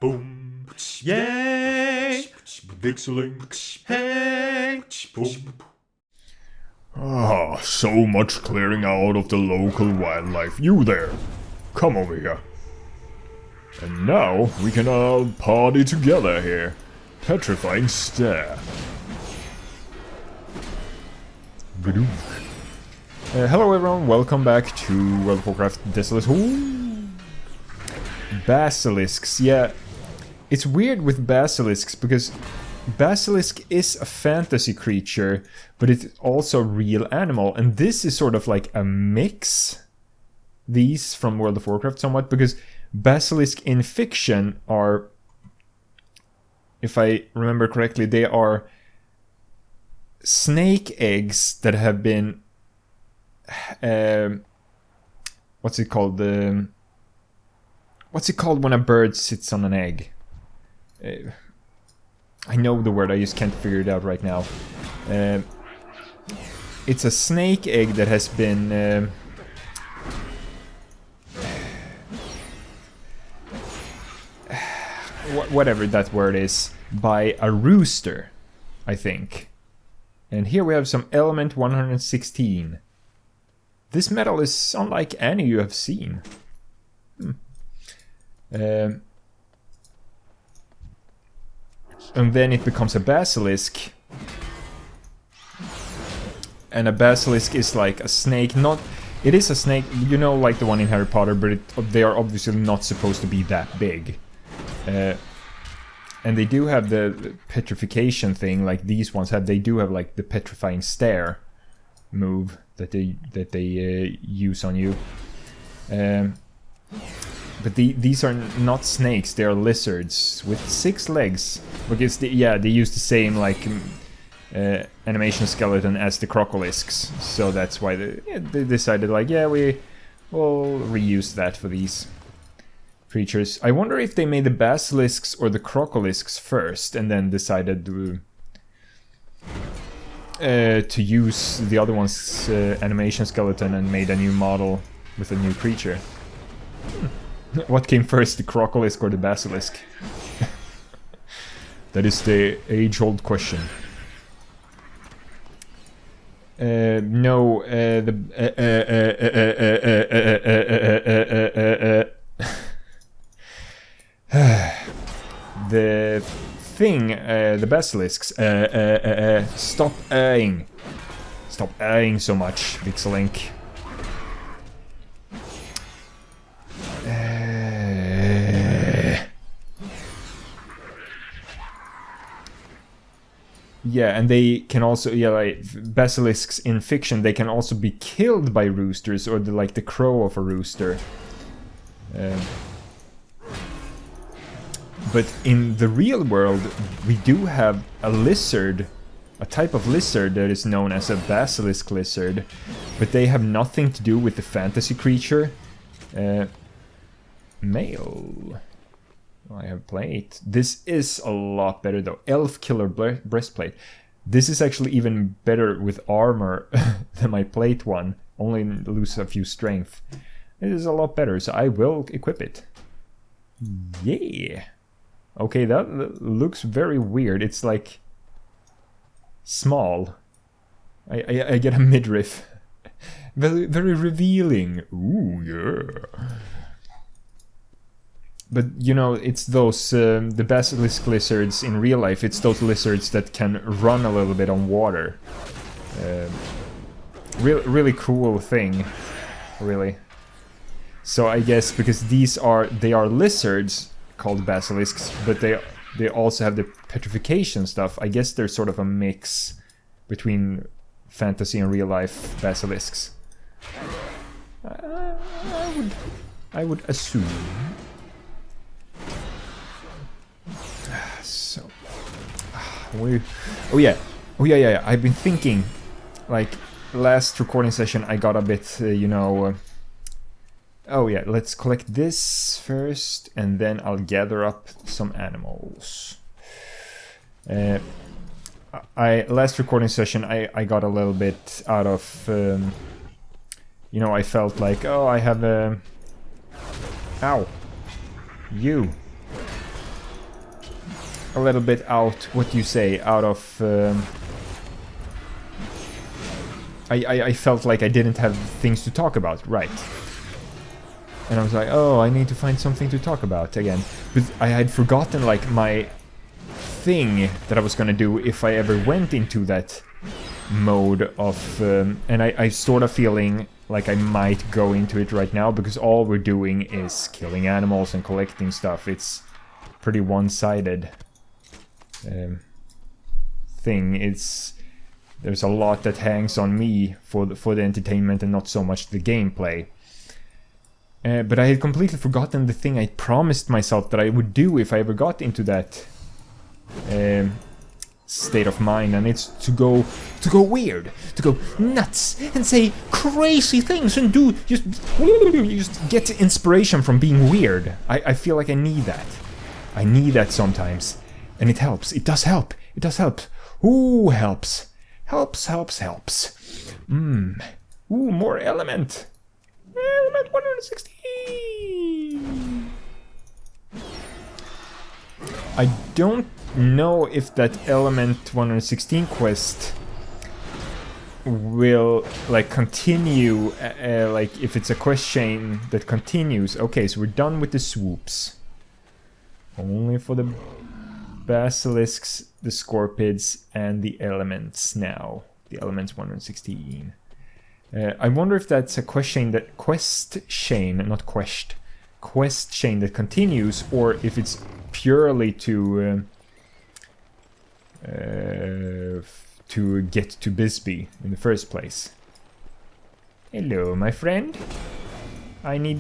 Boom. Yay. VikzeLink. Hey. Boom. Ah, so much clearing out of the local wildlife. You there, come over here. And now we can all party together here. Petrifying stare. Hello everyone, welcome back to World of Warcraft Desolace. Ooh. Basilisks, yeah. It's weird with basilisks because Basilisk is a fantasy creature, but it's also a real animal. And this is sort of like a mix, these from World of Warcraft somewhat, because Basilisk in fiction are, if I remember correctly, they are snake eggs that have been, what's it called? What's it called when a bird sits on an egg? I know the word, I just can't figure it out right now. It's a snake egg that has been whatever that word is, by a rooster, I think. And here we have some element 116. This metal is unlike any you have seen. And then it becomes a basilisk. And a basilisk is like a snake, not... It is a snake, you know, like the one in Harry Potter, but they are obviously not supposed to be that big. And they do have the petrification thing, like these ones have. They do have like the petrifying stare move that they use on you. But these are not snakes; they are lizards with 6 legs. Because they use the same like animation skeleton as the crocolisks, so that's why they decided like, yeah, we will reuse that for these creatures. I wonder if they made the basilisks or the crocolisks first, and then decided to use the other one's animation skeleton and made a new model with a new creature. What came first, the crocolisk or the basilisk? That is the age-old question. No, the thing, the basilisks, stop eyeing. Stop eyeing so much, VikzeLink. Yeah, and they can also, like basilisks in fiction, they can also be killed by roosters, or like the crow of a rooster. But in the real world, we do have a lizard, a type of lizard that is known as a basilisk lizard, but they have nothing to do with the fantasy creature. Male. I have plate. This is a lot better though. Elf Killer breastplate. This is actually even better with armor than my plate one. Only lose a few strength. It is a lot better, so I will equip it. Yeah. Okay, that looks very weird. It's like small. I get a midriff. Very, very revealing. Ooh, yeah. But, you know, it's those, the basilisk lizards in real life, it's those lizards that can run a little bit on water. Really cool thing, really. So I guess because they are lizards called basilisks, but they also have the petrification stuff. I guess they're sort of a mix between fantasy and real life basilisks. I would assume. So, oh yeah, I've been thinking, like, last recording session I got a bit, you know, oh yeah, let's collect this first, and then I'll gather up some animals. Last recording session I got a little bit out of, you know, I felt like, oh, I have a, ow, you. a little bit out, what do you say, out of... I felt like I didn't have things to talk about, right. And I was like, oh, I need to find something to talk about again. But I had forgotten, like, my thing that I was gonna do if I ever went into that mode of... and I sort of feeling like I might go into it right now, because all we're doing is killing animals and collecting stuff. It's pretty one-sided thing. There's a lot that hangs on me for the entertainment and not so much the gameplay. But I had completely forgotten the thing I promised myself that I would do if I ever got into that state of mind, and it's to go weird, to go nuts and say crazy things and do just get inspiration from being weird. I feel like I need that. I need that sometimes, and it helps. It does help. It does help. Ooh, helps. Helps. Ooh, more element. Element 116. I don't know if that element 116 quest will like continue, like if it's a quest chain that continues. Okay, so we're done with the swoops. Only for the basilisks, the scorpids, and the elements now. The elements 116. I wonder if that's a quest chain that continues, or if it's purely to get to Bisbee in the first place. Hello, my friend. I need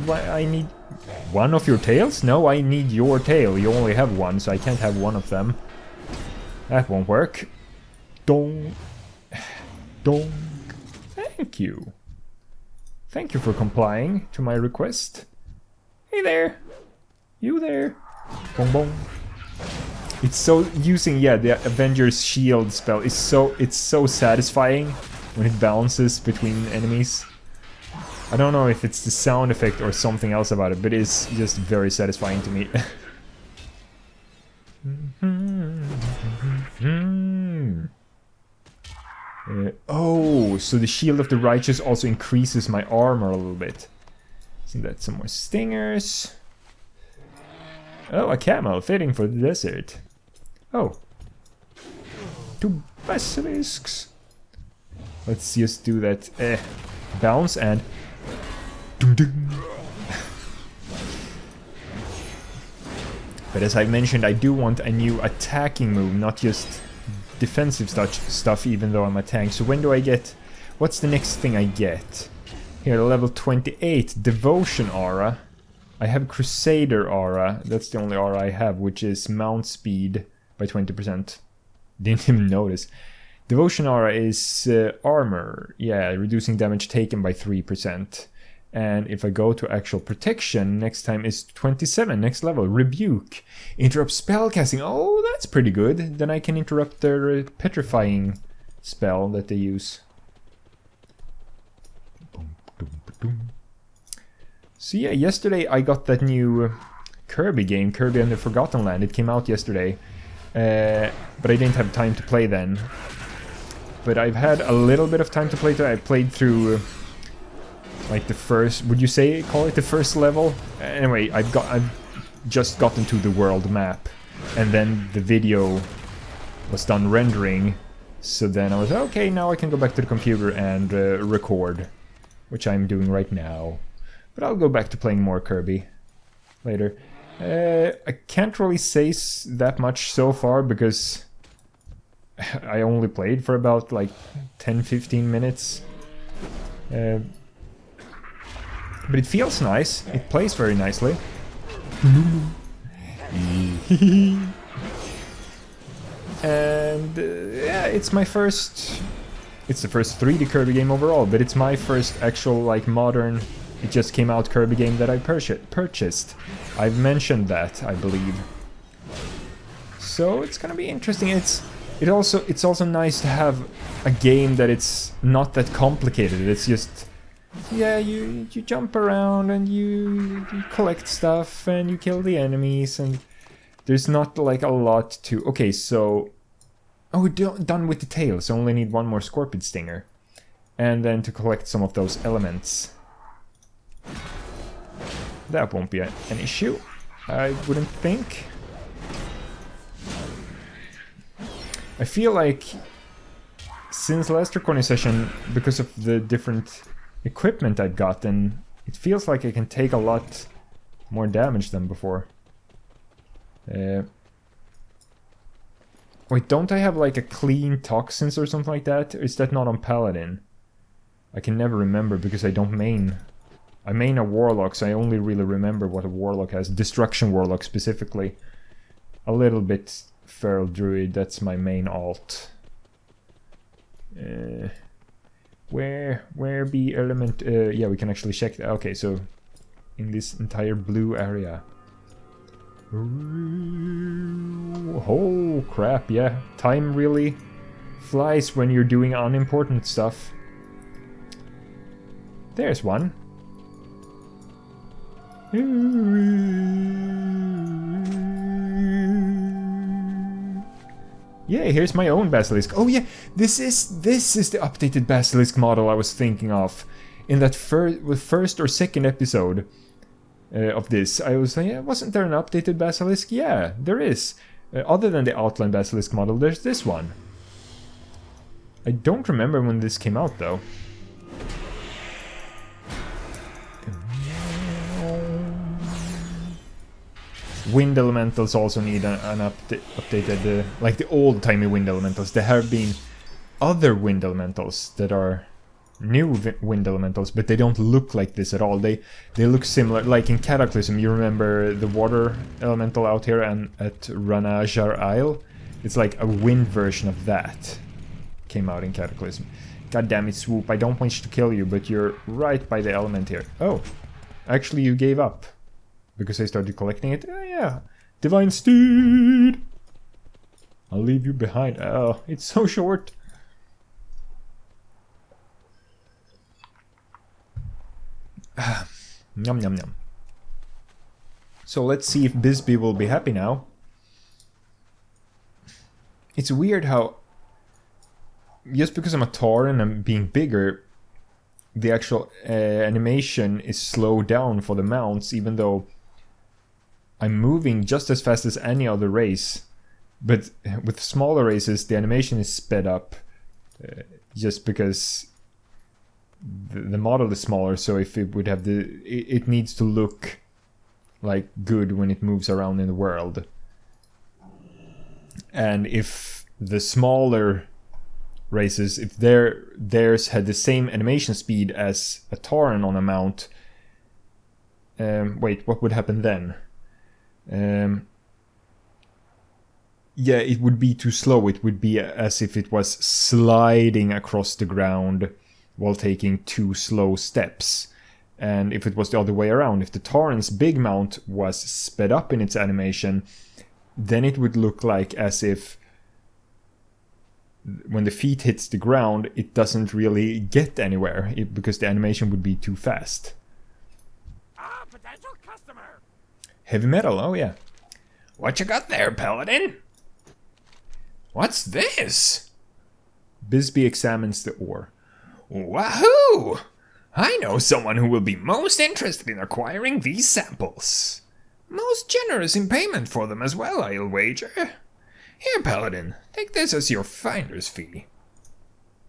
one of your tails? No, I need your tail. You only have one, so I can't have one of them. That won't work. Dong. Thank you. Thank you for complying to my request. Hey there. You there. Bong bong. It's so using the Avengers Shield spell is it's so satisfying when it bounces between enemies. I don't know if it's the sound effect or something else about it, but it's just very satisfying to me. Oh, so the Shield of the Righteous also increases my armor a little bit. See that, some more stingers. Oh, a camel, fitting for the desert. Oh. 2 basilisks. Let's just do that. Bounce and... But as I mentioned, I do want a new attacking move, not just defensive stuff, even though I'm a tank. So when do I get... What's the next thing I get? Here, level 28, Devotion Aura. I have Crusader Aura, that's the only aura I have, which is mount speed by 20%. Didn't even notice. Devotion Aura is armor, reducing damage taken by 3%. And if I go to actual protection, next time is 27, next level, Rebuke. Interrupt spellcasting, oh, that's pretty good. Then I can interrupt their petrifying spell that they use. So yeah, yesterday I got that new Kirby game, Kirby and the Forgotten Land. It came out yesterday, but I didn't have time to play then. But I've had a little bit of time to play. I played through like the first, would you call it the first level? Anyway, I've just gotten to the world map, and then the video was done rendering. So then I was okay. Now I can go back to the computer and record, which I'm doing right now. But I'll go back to playing more Kirby later. I can't really say that much so far because I only played for about like 10-15 minutes. But it feels nice. It plays very nicely. And it's my first... It's the first 3D Kirby game overall, but it's my first actual like modern... It just came out Kirby game that I purchased. I've mentioned that, I believe. So it's gonna be interesting. It's also nice to have a game that it's not that complicated. It's just you jump around and you collect stuff and you kill the enemies, and there's not like a lot to... Okay, so... Oh, we're done with the tail, so only need one more Scorpion Stinger. And then to collect some of those elements. That won't be an issue, I wouldn't think. I feel like since last recording session, because of the different equipment I've gotten, it feels like I can take a lot more damage than before. Wait, don't I have like a clean toxins or something like that? Or is that not on Paladin? I can never remember because I don't main. I main a Warlock, so I only really remember what a Warlock has. Destruction Warlock specifically. A little bit Feral Druid, that's my main alt. Where be element? Yeah, we can actually check that. Okay, so in this entire blue area. Oh crap, yeah. Time really flies when you're doing unimportant stuff. There's one. Yeah, here's my own Basilisk. Oh yeah, this is the updated Basilisk model I was thinking of. In that first or second episode of this, I was like, yeah, wasn't there an updated Basilisk? Yeah, there is. Other than the outline Basilisk model, there's this one. I don't remember when this came out though. Wind elementals also need an updated, like the old-timey wind elementals. There have been other wind elementals that are new wind elementals, but they don't look like this at all. They look similar, like in Cataclysm. You remember the water elemental out here and at Ranajar Isle? It's like a wind version of that. Came out in Cataclysm. God damn it, Swoop! I don't wish to kill you, but you're right by the element here. Oh, actually, you gave up. Because I started collecting it. Oh, yeah. Divine Steed! I'll leave you behind. Oh, it's so short. Yum, yum, yum. So let's see if Bisbee will be happy now. It's weird how... Just because I'm a Tauren and I'm being bigger, the actual animation is slowed down for the mounts, even though I'm moving just as fast as any other race. But with smaller races, the animation is sped up just because the model is smaller. So if it would have it needs to look like good when it moves around in the world. And if the smaller races, if theirs had the same animation speed as a Tauren on a mount, wait, what would happen then? Yeah, it would be too slow. It would be as if it was sliding across the ground while taking 2 slow steps. And if it was the other way around, if the Tauren's big mount was sped up in its animation, then it would look like as if when the feet hits the ground, it doesn't really get anywhere because the animation would be too fast. Ah, potential customer. Heavy metal, oh yeah. What you got there, Paladin? What's this? Bisbee examines the ore. Wahoo! I know someone who will be most interested in acquiring these samples. Most generous in payment for them as well, I'll wager. Here, Paladin, take this as your finder's fee.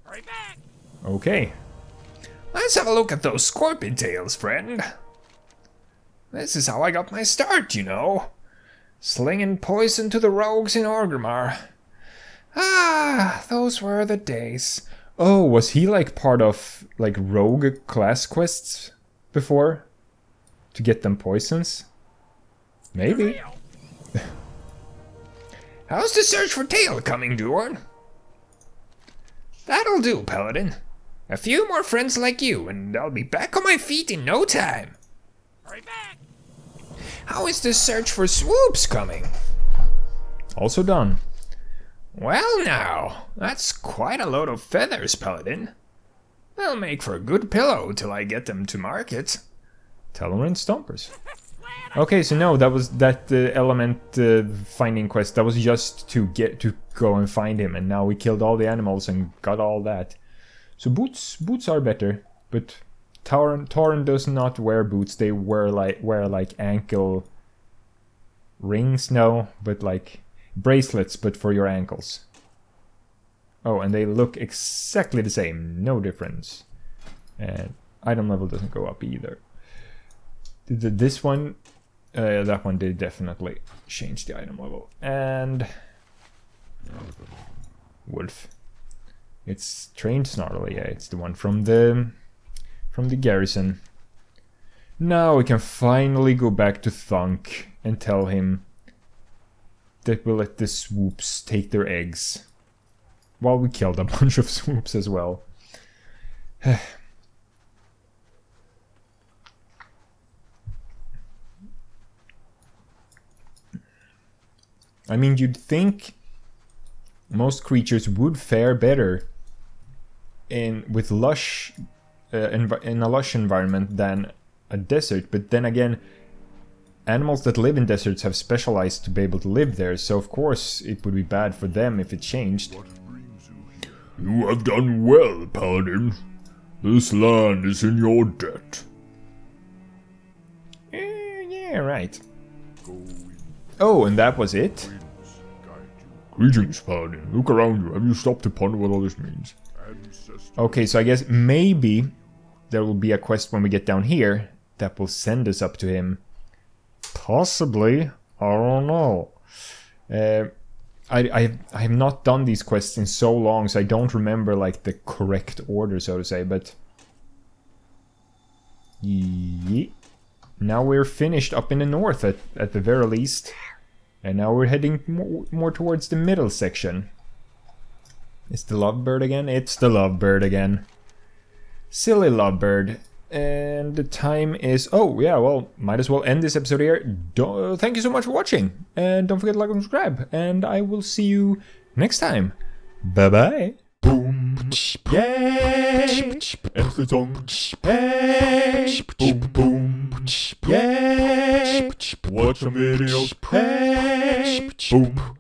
Hurry back! Okay. Let's have a look at those scorpion tails, friend. This is how I got my start, you know. Slinging poison to the rogues in Orgrimmar. Ah, those were the days. Oh, was he like part of like rogue class quests before? To get them poisons? Maybe. How's the search for tail coming, Duorn? That'll do, Paladin. A few more friends like you, and I'll be back on my feet in no time. Hurry back! How is the search for swoops coming? Also done. Well now, that's quite a load of feathers, Paladin. They'll make for a good pillow till I get them to market. Talonran Stompers. Okay, so no, that was that element finding quest. That was just to go and find him, and now we killed all the animals and got all that. So boots are better, but Tauren does not wear boots. They wear like ankle rings, no, but like bracelets, but for your ankles. Oh, and they look exactly the same, no difference. And item level doesn't go up either. This one, that one did definitely change the item level. And wolf. It's trained snarly, yeah, it's the one from the garrison. Now we can finally go back to Thunk and tell him that we'll let the swoops take their eggs. Well, we killed a bunch of swoops as well. I mean, you'd think most creatures would fare better with lush in a lush environment than a desert, but then again, animals that live in deserts have specialized to be able to live there, so of course it would be bad for them if it changed. You have done well, Paladin. This land is in your debt. Yeah, right. Oh, and that was it? Greetings, Paladin. Look around you. Have you stopped to ponder what all this means? Okay, so I guess maybe there will be a quest when we get down here that will send us up to him. Possibly. I don't know. I have not done these quests in so long, so I don't remember like the correct order, so to say, but yeah. Now we're finished up in the north at the very least, and now we're heading more towards the middle section. Is the lovebird again? It's the lovebird again. Silly lovebird. And the time is... Oh, yeah, well, might as well end this episode here. Thank you so much for watching. And don't forget to like and subscribe. And I will see you next time. Bye-bye. Boom, yay, everything, hey, boom, boom, yay, watch some videos, hey, boom.